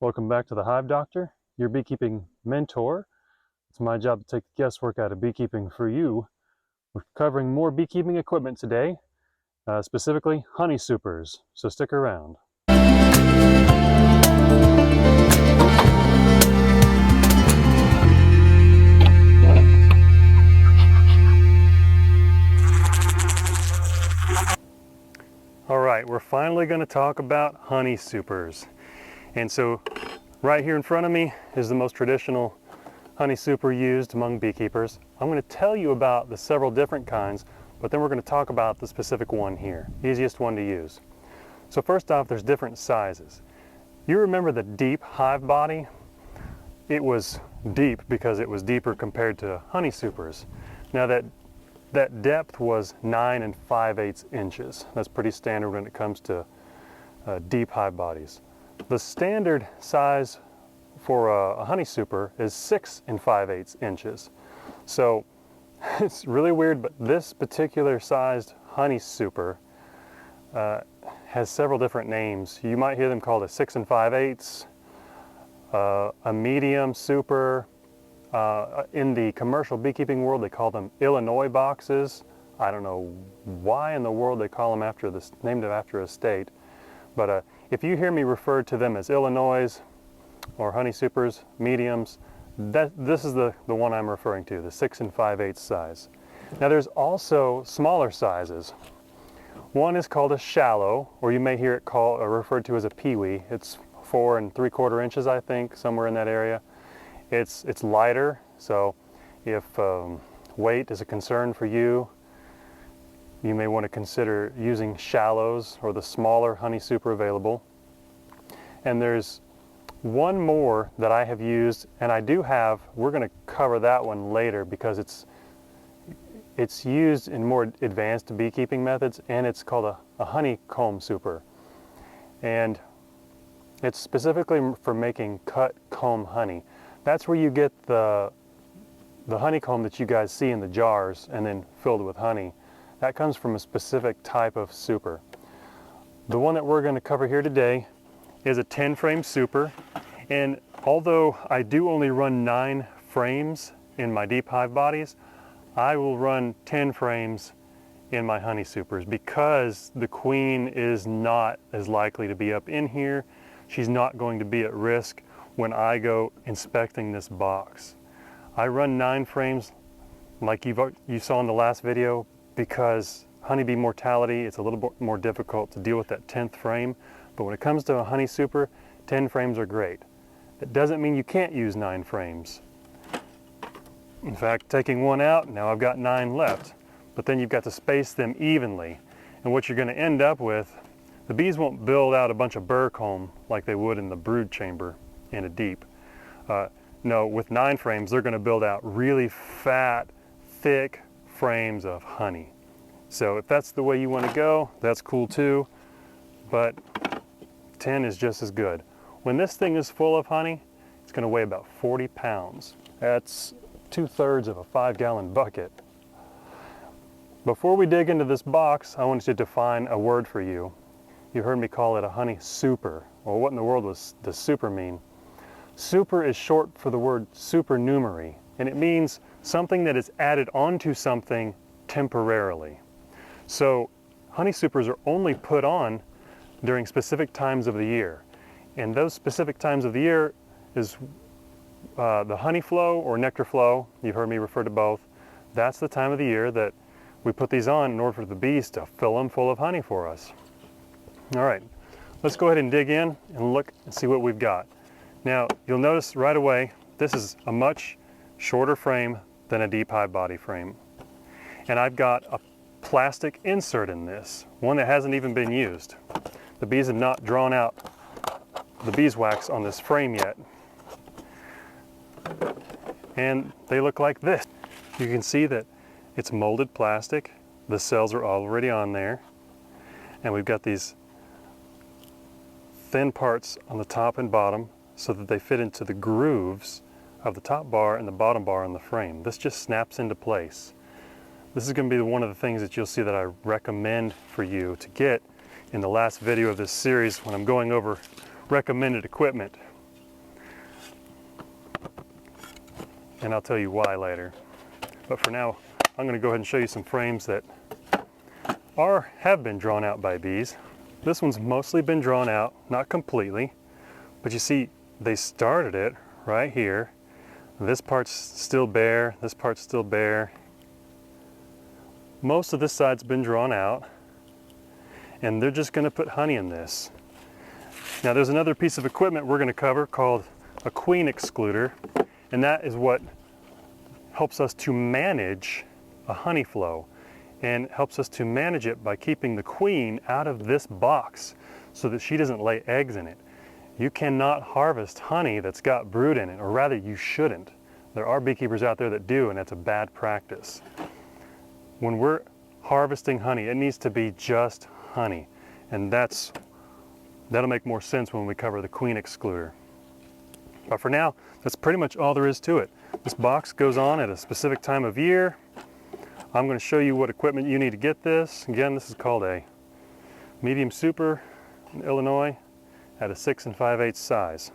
Welcome back to the Hive Doctor, your beekeeping mentor. It's my job to take the guesswork out of beekeeping for you. We're covering more beekeeping equipment today, specifically honey supers, so stick around. All right, we're finally going to talk about honey supers. And so right here in front of me is the most traditional honey super used among beekeepers. I'm going to tell you about the several different kinds, but then we're going to talk about the specific one here, easiest one to use. So first off, there's different sizes. You remember the deep hive body? It was deep because it was deeper compared to honey supers. Now that depth was 9 5/8 inches. That's pretty standard when it comes to deep hive bodies. The standard size for a honey super is 6 5/8 inches. So it's really weird, but this particular sized honey super has several different names. You might hear them called a 6 5/8, a medium super. In the commercial beekeeping world, they call them Illinois boxes. I don't know why in the world they call them named after a state. But if you hear me refer to them as Illinois or honey supers, mediums, this is the one I'm referring to, the 6 5/8 size. Now there's also smaller sizes. One is called a shallow, or you may hear it referred to as a peewee. It's 4 3/4 inches, I think, somewhere in that area. It's lighter, so if weight is a concern for you, you may want to consider using shallows or the smaller honey super available. And there's one more that I have used, and we're going to cover that one later because it's used in more advanced beekeeping methods, and it's called a honeycomb super. And it's specifically for making cut comb honey. That's where you get the honeycomb that you guys see in the jars and then filled with honey. That comes from a specific type of super. The one that we're going to cover here today is a 10-frame super, and although I do only run 9 frames in my deep hive bodies, I will run 10 frames in my honey supers because the queen is not as likely to be up in here. She's not going to be at risk when I go inspecting this box. I run 9 frames like you saw in the last video because honeybee mortality, it's a little bit more difficult to deal with that 10th frame. But when it comes to a honey super, 10 frames are great. It doesn't mean you can't use 9 frames. In fact, taking one out, now I've got 9 left. But then you've got to space them evenly. And what you're going to end up with, the bees won't build out a bunch of burr comb like they would in the brood chamber in a deep. No, with 9 frames, they're going to build out really fat, thick frames of honey. So if that's the way you want to go, that's cool too, but 10 is just as good. When this thing is full of honey, it's going to weigh about 40 pounds. That's 2/3 of a 5-gallon bucket. Before we dig into this box, I wanted to define a word for you. You heard me call it a honey super. Well, what in the world does super mean? Super is short for the word supernumerary, and it means something that is added onto something temporarily. So honey supers are only put on during specific times of the year. And those specific times of the year is the honey flow or nectar flow. You've heard me refer to both. That's the time of the year that we put these on in order for the bees to fill them full of honey for us. All right, let's go ahead and dig in and look and see what we've got. Now, you'll notice right away, this is a much shorter frame than a deep hive body frame. And I've got a plastic insert in this, one that hasn't even been used. The bees have not drawn out the beeswax on this frame yet. And they look like this. You can see that it's molded plastic. The cells are already on there. And we've got these thin parts on the top and bottom so that they fit into the grooves of the top bar and the bottom bar on the frame. This just snaps into place. This is going to be one of the things that you'll see that I recommend for you to get in the last video of this series when I'm going over recommended equipment. and I'll tell you why later. But for now, I'm going to go ahead and show you some frames that have been drawn out by bees. This one's mostly been drawn out, not completely, but you see they started it right here. This part's still bare, this part's still bare. Most of this side's been drawn out, and they're just going to put honey in this. Now there's another piece of equipment we're going to cover called a queen excluder, and that is what helps us to manage a honey flow, and helps us to manage it by keeping the queen out of this box so that she doesn't lay eggs in it. You cannot harvest honey that's got brood in it, or rather you shouldn't. There are beekeepers out there that do, and that's a bad practice. When we're harvesting honey, it needs to be just honey, and that'll make more sense when we cover the queen excluder. But for now, that's pretty much all there is to it. This box goes on at a specific time of year. I'm going to show you what equipment you need to get this. Again, this is called a medium super in Illinois at a 6 5/8 size.